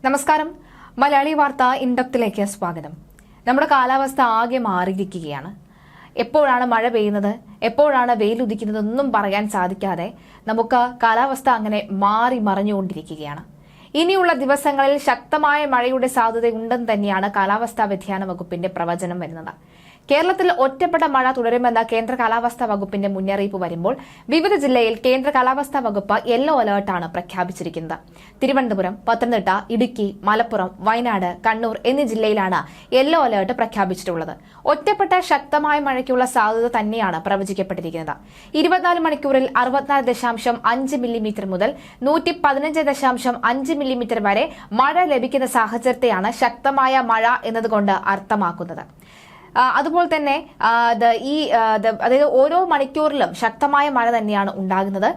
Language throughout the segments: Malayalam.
നമസ്കാരം. മലയാളി വാർത്ത ഇൻഡെപ്തിലേക്ക് സ്വാഗതം. നമ്മുടെ കാലാവസ്ഥ ആകെ മാറിയിരിക്കുകയാണ്. എപ്പോഴാണ് മഴ പെയ്യുന്നത്, എപ്പോഴാണ് വെയിലുദിക്കുന്നത് ഒന്നും പറയാൻ സാധിക്കാതെ നമുക്ക് കാലാവസ്ഥ അങ്ങനെ മാറി മറിഞ്ഞുകൊണ്ടിരിക്കുകയാണ്. ഇനിയുള്ള ദിവസങ്ങളിൽ ശക്തമായ മഴയുടെ സാധ്യതയുണ്ടെന്ന് തന്നെയാണ് കാലാവസ്ഥാ വ്യതിയാന വകുപ്പിന്റെ പ്രവചനം വരുന്നത്. കേരളത്തിൽ ഒറ്റപ്പെട്ട മഴ തുടരുമെന്ന കേന്ദ്ര കാലാവസ്ഥാ വകുപ്പിന്റെ മുന്നറിയിപ്പ് വരുമ്പോൾ വിവിധ ജില്ലയിൽ കേന്ദ്ര കാലാവസ്ഥാ വകുപ്പ് യെല്ലോ അലർട്ടാണ് പ്രഖ്യാപിച്ചിരിക്കുന്നത്. തിരുവനന്തപുരം, പത്തനംതിട്ട, ഇടുക്കി, മലപ്പുറം, വയനാട്, കണ്ണൂർ എന്നീ ജില്ലയിലാണ് യെല്ലോ അലർട്ട് പ്രഖ്യാപിച്ചിട്ടുള്ളത്. ഒറ്റപ്പെട്ട ശക്തമായ മഴയ്ക്കുള്ള സാധ്യത തന്നെയാണ് പ്രവചിക്കപ്പെട്ടിരിക്കുന്നത്. 24 മണിക്കൂറിൽ 64.5 മില്ലിമീറ്റർ മുതൽ 115.5 മില്ലിമീറ്റർ വരെ മഴ ലഭിക്കുന്ന സാഹചര്യത്തെയാണ് ശക്തമായ മഴ എന്നതുകൊണ്ട് അർത്ഥമാക്കുന്നത്. അതുപോലെ തന്നെ അതായത് ഓരോ മണിക്കൂറിലും ശക്തമായ മഴ തന്നെയാണ് ഉണ്ടാകുന്നത്.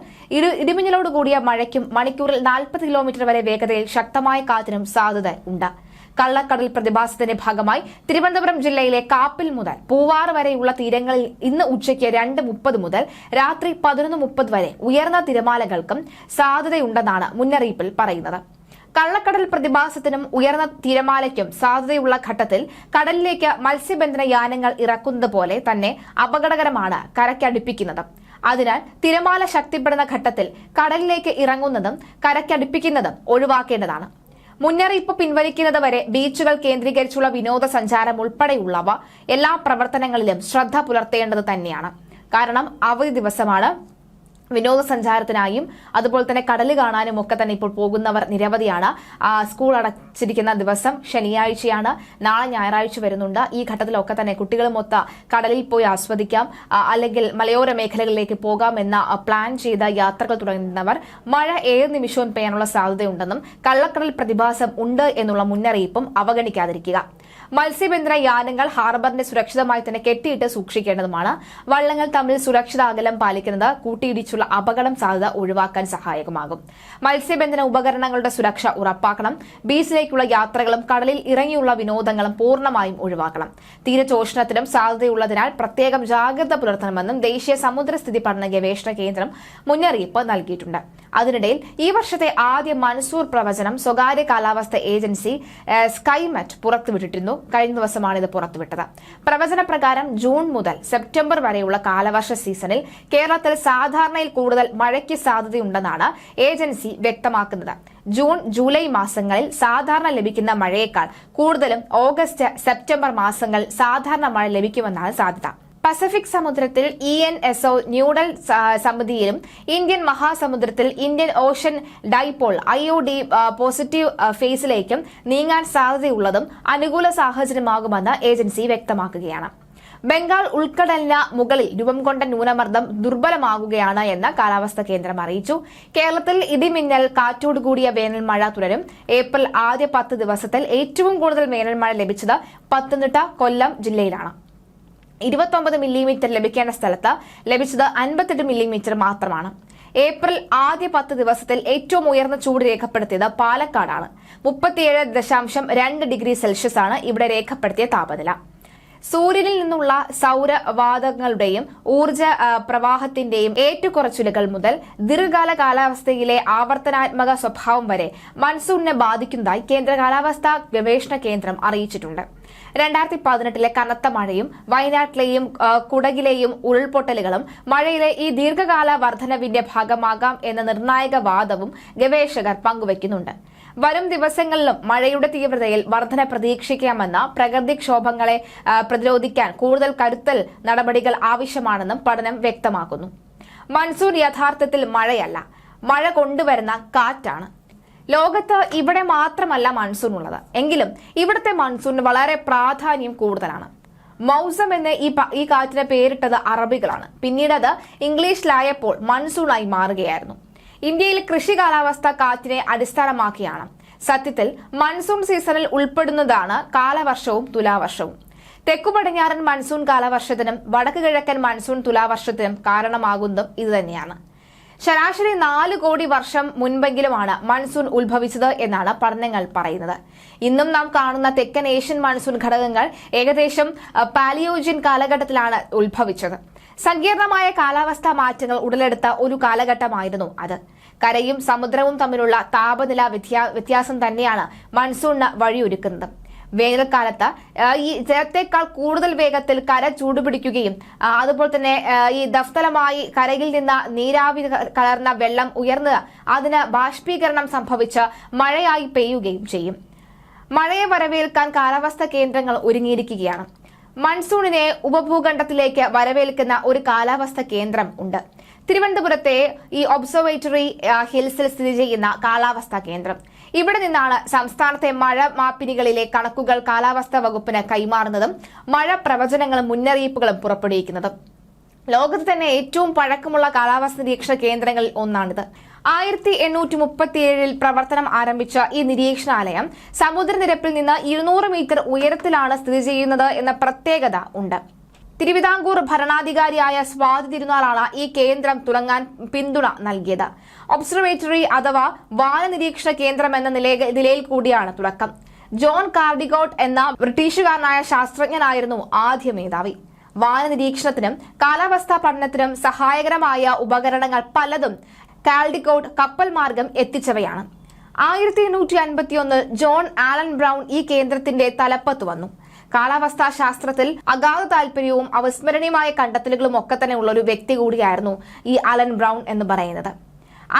ഇടിമിന്നലോട് കൂടിയ മഴയ്ക്കും മണിക്കൂറിൽ 40 കിലോമീറ്റർ വരെ വേഗതയിൽ ശക്തമായ കാറ്റിനും സാധ്യത ഉണ്ട്. കള്ളക്കടൽ പ്രതിഭാസത്തിന്റെ ഭാഗമായി തിരുവനന്തപുരം ജില്ലയിലെ കാപ്പിൽ മുതൽ പൂവാറ് വരെയുള്ള തീരങ്ങളിൽ ഇന്ന് ഉച്ചയ്ക്ക് 2:30 മുതൽ രാത്രി 11:30 വരെ ഉയർന്ന തിരമാലകൾക്കും സാധ്യതയുണ്ടെന്നാണ് മുന്നറിയിപ്പിൽ പറയുന്നത്. കള്ളക്കടൽ പ്രതിഭാസത്തിനും ഉയർന്ന തിരമാലയ്ക്കും സാധ്യതയുള്ള ഘട്ടത്തിൽ കടലിലേക്ക് മത്സ്യബന്ധന യാനങ്ങൾ ഇറക്കുന്നത് പോലെ തന്നെ അപകടകരമാണ് കരയ്ക്കടുപ്പിക്കുന്നത്. അതിനാൽ തിരമാല ശക്തിപ്പെടുന്ന ഘട്ടത്തിൽ കടലിലേക്ക് ഇറങ്ങുന്നതും കരയ്ക്കടുപ്പിക്കുന്നതും ഒഴിവാക്കേണ്ടതാണ്. മുന്നറിയിപ്പ് പിൻവലിക്കുന്നത് വരെ ബീച്ചുകൾ കേന്ദ്രീകരിച്ചുള്ള വിനോദസഞ്ചാരം ഉൾപ്പെടെയുള്ളവ എല്ലാ പ്രവർത്തനങ്ങളിലും ശ്രദ്ധ പുലർത്തേണ്ടത് തന്നെയാണ്. കാരണം അവധി ദിവസമാണ്. വിനോദസഞ്ചാരത്തിനായും അതുപോലെ തന്നെ കടൽ കാണാനും ഒക്കെ തന്നെ ഇപ്പോൾ പോകുന്നവർ നിരവധിയാണ്. സ്കൂൾ അടച്ചിരിക്കുന്ന ദിവസം ശനിയാഴ്ചയാണ്, നാളെ ഞായറാഴ്ച വരുന്നുണ്ട്. ഈ ഘട്ടത്തിലൊക്കെ തന്നെ കുട്ടികളുമൊത്ത് കടലിൽ പോയി ആസ്വദിക്കാം, അല്ലെങ്കിൽ മലയോര മേഖലകളിലേക്ക് പോകാമെന്ന പ്ലാൻ ചെയ്ത യാത്രകൾ തുടങ്ങുന്നവർ മഴ ഏത് നിമിഷവും പെയ്യാനുള്ള സാധ്യതയുണ്ടെന്നും കള്ളക്കടൽ പ്രതിഭാസം ഉണ്ട് എന്നുള്ള മുന്നറിയിപ്പും അവഗണിക്കാതിരിക്കുക. മത്സ്യബന്ധന യാനങ്ങൾ ഹാർബറിനെ സുരക്ഷിതമായി തന്നെ കെട്ടിയിട്ട് സൂക്ഷിക്കേണ്ടതുമാണ്. വള്ളങ്ങൾ തമ്മിൽ സുരക്ഷിത അകലം പാലിക്കുന്നത് കൂട്ടിയിടിച്ചുള്ള അപകടം സാധ്യത ഒഴിവാക്കാൻ സഹായകമാകും. മത്സ്യബന്ധന ഉപകരണങ്ങളുടെ സുരക്ഷ ഉറപ്പാക്കണം. ബീച്ചിലേക്കുള്ള യാത്രകളും കടലിൽ ഇറങ്ങിയുള്ള വിനോദങ്ങളും പൂർണ്ണമായും ഒഴിവാക്കണം. തീരചോഷണത്തിനും സാധ്യതയുള്ളതിനാൽ പ്രത്യേകം ജാഗ്രത പുലർത്തണമെന്നും ദേശീയ സമുദ്രസ്ഥിതി പഠന ഗവേഷണ കേന്ദ്രം മുന്നറിയിപ്പ് നൽകിയിട്ടുണ്ട്. അതിനിടയിൽ ഈ വർഷത്തെ ആദ്യ മൺസൂൺ പ്രവചനം സ്വകാര്യ കാലാവസ്ഥ ഏജൻസി സ്കൈമെറ്റ് പുറത്തുവിട്ടിരുന്നു. കഴിഞ്ഞ ദിവസമാണ് ഇത് പുറത്തുവിട്ടത്. പ്രവചന പ്രകാരം ജൂൺ മുതൽ സെപ്റ്റംബർ വരെയുള്ള കാലവർഷ സീസണിൽ കേരളത്തിൽ സാധാരണയിൽ കൂടുതൽ മഴയ്ക്ക് സാധ്യതയുണ്ടെന്നാണ് ഏജൻസി വ്യക്തമാക്കുന്നത്. ജൂൺ, ജൂലൈ മാസങ്ങളിൽ സാധാരണ ലഭിക്കുന്ന മഴയേക്കാൾ കൂടുതലും ഓഗസ്റ്റ്, സെപ്റ്റംബർ മാസങ്ങളിൽ സാധാരണ മഴ ലഭിക്കുമെന്നാണ് സാധ്യത. പസഫിക് സമുദ്രത്തിൽ ENSO ന്യൂഡൽ സമിതിയിലും ഇന്ത്യൻ മഹാസമുദ്രത്തിൽ Indian Ocean dipole IOD positive ഫേസിലേക്കും നീങ്ങാൻ സാധ്യതയുള്ളതും അനുകൂല സാഹചര്യമാകുമെന്ന് ഏജൻസി വ്യക്തമാക്കുകയാണ്. ബംഗാൾ ഉൾക്കടലിന് മുകളിൽ രൂപം കൊണ്ട ന്യൂനമർദ്ദം ദുർബലമാകുകയാണ് എന്ന് കാലാവസ്ഥാ കേന്ദ്രം അറിയിച്ചു. കേരളത്തിൽ ഇടിമിന്നൽ കാറ്റോടുകൂടിയ വേനൽ മഴ തുടരും. ഏപ്രിൽ ആദ്യ 10 ദിവസത്തിൽ ഏറ്റവും കൂടുതൽ വേനൽ മഴ ലഭിച്ചത് പത്തനംതിട്ട, കൊല്ലം ജില്ലയിലാണ്. 29 മില്ലിമീറ്റർ ലഭിക്കേണ്ട സ്ഥലത്ത് ലഭിച്ചത് 58 മില്ലിമീറ്റർ മാത്രമാണ്. ഏപ്രിൽ ആദ്യ 10 ദിവസത്തിൽ ഏറ്റവും ഉയർന്ന ചൂട് രേഖപ്പെടുത്തിയത് പാലക്കാടാണ്. 37.2 ഡിഗ്രി സെൽഷ്യസ് ആണ് ഇവിടെ രേഖപ്പെടുത്തിയ താപനില. സൂര്യനിൽ നിന്നുള്ള സൗരവാതകങ്ങളുടെയും ഊർജ പ്രവാഹത്തിന്റെയും ഏറ്റുകുറച്ചിലുകൾ മുതൽ ദീർഘകാല കാലാവസ്ഥയിലെ ആവർത്തനാത്മക സ്വഭാവം വരെ മൺസൂണിനെ ബാധിക്കുന്നതായി കേന്ദ്ര കാലാവസ്ഥാ ഗവേഷണ കേന്ദ്രം അറിയിച്ചിട്ടുണ്ട്. 2018 കനത്ത മഴയും വയനാട്ടിലെയും കുടകിലെയും ഉരുൾപൊട്ടലുകളും മഴയിലെ ഈ ദീർഘകാല വർധനവിന്റെ ഭാഗമാകാം എന്ന നിർണായക വാദവും ഗവേഷകർ പങ്കുവയ്ക്കുന്നുണ്ട്. വരും ദിവസങ്ങളിലും മഴയുടെ തീവ്രതയിൽ വർധന പ്രതീക്ഷിക്കാമെന്ന പ്രകൃതിക്ഷോഭങ്ങളെ പ്രതിരോധിക്കാൻ കൂടുതൽ കരുതൽ നടപടികൾ ആവശ്യമാണെന്നും പഠനം വ്യക്തമാക്കുന്നു. മൺസൂൺ യഥാർത്ഥത്തിൽ മഴയല്ല, മഴ കൊണ്ടുവരുന്ന കാറ്റാണ്. ലോകത്ത് ഇവിടെ മാത്രമല്ല മൺസൂൺ ഉള്ളത്. എങ്കിലും ഇവിടുത്തെ മൺസൂണിന് വളരെ പ്രാധാന്യം കൂടുതലാണ്. മൗസം എന്ന് ഈ കാറ്റിന് പേരിട്ടത് അറബികളാണ്. പിന്നീട് അത് ഇംഗ്ലീഷിലായപ്പോൾ മൺസൂണായി മാറുകയായിരുന്നു. ഇന്ത്യയിൽ കൃഷി കാലാവസ്ഥ കാറ്റിനെ അടിസ്ഥാനമാക്കിയാണ്. സത്യത്തിൽ മൺസൂൺ സീസണിൽ ഉൾപ്പെടുന്നതാണ് കാലവർഷവും തുലാവർഷവും. തെക്കു പടിഞ്ഞാറൻ മൺസൂൺ കാലവർഷത്തിനും വടക്ക് കിഴക്കൻ മൺസൂൺ തുലാവർഷത്തിനും കാരണമാകുന്നതും ഇതുതന്നെയാണ്. ശരാശരി 4 കോടി വർഷം മുൻപെങ്കിലുമാണ് മൺസൂൺ ഉത്ഭവിച്ചത് എന്നാണ് പഠനങ്ങൾ പറയുന്നത്. ഇന്നും നാം കാണുന്ന തെക്കൻ ഏഷ്യൻ മൺസൂൺ ഘടകങ്ങൾ ഏകദേശം പാലിയോജിൻ കാലഘട്ടത്തിലാണ് ഉത്ഭവിച്ചത്. സങ്കീർണമായ കാലാവസ്ഥാ മാറ്റങ്ങൾ ഉടലെടുത്ത ഒരു കാലഘട്ടമായിരുന്നു അത്. കരയും സമുദ്രവും തമ്മിലുള്ള താപനില വ്യത്യാസം തന്നെയാണ് മൺസൂണിന് വഴിയൊരുക്കുന്നത്. വേനൽക്കാലത്ത് ഈ ജലത്തേക്കാൾ കൂടുതൽ വേഗത്തിൽ കര ചൂടുപിടിക്കുകയും അതുപോലെ തന്നെ ഈ ദഫ്തലമായി കരയിൽ നിന്ന് നീരാവി കലർന്ന വെള്ളം ഉയർന്ന് അതിന് ബാഷ്പീകരണം സംഭവിച്ച് മഴയായി പെയ്യുകയും ചെയ്യും. മഴയെ വരവേൽക്കാൻ കാലാവസ്ഥാ കേന്ദ്രങ്ങൾ ഒരുങ്ങിയിരിക്കുകയാണ്. മൺസൂണിനെ ഉപഭൂഖണ്ഡത്തിലേക്ക് വരവേൽക്കുന്ന ഒരു കാലാവസ്ഥാ കേന്ദ്രം ഉണ്ട്. തിരുവനന്തപുരത്തെ ഈ ഒബ്സർവേറ്ററി ഹിൽസിൽ സ്ഥിതി ചെയ്യുന്ന കാലാവസ്ഥാ കേന്ദ്രം. ഇവിടെ നിന്നാണ് സംസ്ഥാനത്തെ മഴ മാപ്പിനികളിലെ കണക്കുകൾ കാലാവസ്ഥാ വകുപ്പിന് കൈമാറുന്നതും മഴ പ്രവചനങ്ങളും മുന്നറിയിപ്പുകളും പുറപ്പെടുവിക്കുന്നതും. ലോകത്ത് തന്നെ ഏറ്റവും പഴക്കമുള്ള കാലാവസ്ഥാ നിരീക്ഷണ കേന്ദ്രങ്ങളിൽ ഒന്നാണിത്. 1837 പ്രവർത്തനം ആരംഭിച്ച ഈ നിരീക്ഷണാലയം സമുദ്രനിരപ്പിൽ നിന്ന് 200 മീറ്റർ ഉയരത്തിലാണ് സ്ഥിതി ചെയ്യുന്നത് എന്ന പ്രത്യേകത ഉണ്ട്. തിരുവിതാംകൂർ ഭരണാധികാരിയായ സ്വാതി തിരുനാളാണ് ഈ കേന്ദ്രം തുടങ്ങാൻ പിന്തുണ നൽകിയത്. ഒബ്സർവേറ്ററി അഥവാ വാന നിരീക്ഷണ കേന്ദ്രം എന്ന നിലയിൽ കൂടിയാണ് തുടക്കം. ജോൺ കാർഡിഗോട്ട് എന്ന ബ്രിട്ടീഷുകാരനായ ശാസ്ത്രജ്ഞനായിരുന്നു ആദ്യ മേധാവി. വാന നിരീക്ഷണത്തിനും കാലാവസ്ഥാ പഠനത്തിനും സഹായകരമായ ഉപകരണങ്ങൾ പലതും കാൽഡിഗോട്ട് കപ്പൽ മാർഗം എത്തിച്ചവയാണ്. 1851 ജോൺ ആലൻ ബ്രൗൺ ഈ കേന്ദ്രത്തിന്റെ തലപ്പത്ത് വന്നു. കാലാവസ്ഥാ ശാസ്ത്രത്തിൽ അഗാധ താല്പര്യവും അവിസ്മരണീയമായ കണ്ടെത്തലുകളും ഒക്കെ തന്നെ ഉള്ള ഒരു വ്യക്തി കൂടിയായിരുന്നു ഈ ആലൻ ബ്രൗൺ എന്ന് പറയുന്നത്.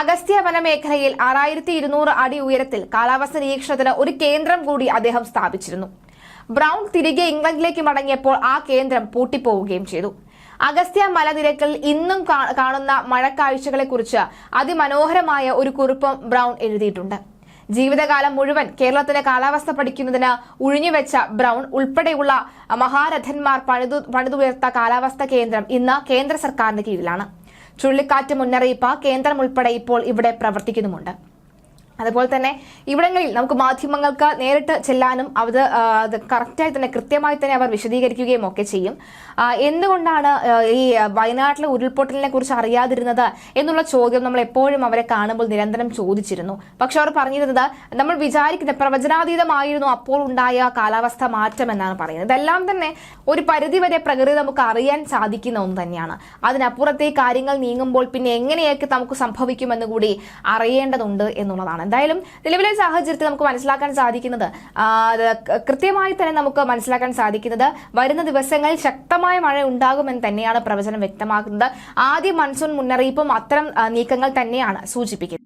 അഗസ്ത്യ വനമേഖലയിൽ 6200 അടി ഉയരത്തിൽ കാലാവസ്ഥാ നിരീക്ഷണത്തിന് ഒരു കേന്ദ്രം കൂടി അദ്ദേഹം സ്ഥാപിച്ചിരുന്നു. ബ്രൗൺ തിരികെ ഇംഗ്ലണ്ടിലേക്ക് മടങ്ങിയപ്പോൾ ആ കേന്ദ്രം പൂട്ടിപ്പോവുകയും ചെയ്തു. അഗസ്ത്യ മലനിരക്കിൽ ഇന്നും കാണുന്ന മഴക്കാഴ്ചകളെ കുറിച്ച് അതിമനോഹരമായ ഒരു കുറിപ്പും ബ്രൗൺ എഴുതിയിട്ടുണ്ട്. ജീവിതകാലം മുഴുവൻ കേരളത്തിലെ കാലാവസ്ഥ പഠിക്കുന്നതിന് ഉഴിഞ്ഞുവെച്ച ബ്രൗൺ ഉൾപ്പെടെയുള്ള മഹാരഥന്മാർ പണിതുയർത്ത കാലാവസ്ഥാ കേന്ദ്രം ഇന്ന് കേന്ദ്ര സർക്കാരിന്റെ കീഴിലാണ്. ചുഴലിക്കാറ്റ് മുന്നറിയിപ്പ് കേന്ദ്രം ഉൾപ്പെടെ ഇപ്പോൾ ഇവിടെ പ്രവർത്തിക്കുന്നുമുണ്ട്. അതുപോലെ തന്നെ ഇവിടങ്ങളിൽ നമുക്ക് മാധ്യമങ്ങൾക്ക് നേരിട്ട് ചെല്ലാനും അത് കറക്റ്റായി തന്നെ കൃത്യമായി തന്നെ അവർ വിശദീകരിക്കുകയും ഒക്കെ ചെയ്യും. എന്തുകൊണ്ടാണ് ഈ വയനാട്ടിലെ ഉരുൾപൊട്ടലിനെ കുറിച്ച് അറിയാതിരുന്നത് എന്നുള്ള ചോദ്യം നമ്മൾ എപ്പോഴും അവരെ കാണുമ്പോൾ നിരന്തരം ചോദിച്ചിരുന്നു. പക്ഷെ അവർ പറഞ്ഞിരുന്നത് നമ്മൾ വിചാരിക്കുന്ന പ്രവചനാതീതമായിരുന്നു അപ്പോൾ ഉണ്ടായ കാലാവസ്ഥ മാറ്റം എന്നാണ് പറയുന്നത്. ഇതെല്ലാം തന്നെ ഒരു പരിധിവരെ പ്രകൃതി നമുക്ക് അറിയാൻ സാധിക്കുന്ന ഒന്ന് തന്നെയാണ്. അതിനപ്പുറത്തെ കാര്യങ്ങൾ നീങ്ങുമ്പോൾ പിന്നെ എങ്ങനെയൊക്കെ നമുക്ക് സംഭവിക്കുമെന്ന് കൂടി അറിയേണ്ടതുണ്ട് എന്നുള്ളതാണ്. എന്തായാലും നിലവിലെ സാഹചര്യത്തിൽ നമുക്ക് മനസ്സിലാക്കാൻ സാധിക്കുന്നത് കൃത്യമായി തന്നെ നമുക്ക് മനസ്സിലാക്കാൻ സാധിക്കുന്നത് വരുന്ന ദിവസങ്ങളിൽ ശക്തമായ മഴ ഉണ്ടാകുമെന്ന് തന്നെയാണ് പ്രവചനം വ്യക്തമാക്കുന്നത്. ആദ്യ മൺസൂൺ മുന്നറിയിപ്പും അത്തരം നീക്കങ്ങൾ തന്നെയാണ് സൂചിപ്പിക്കുന്നത്.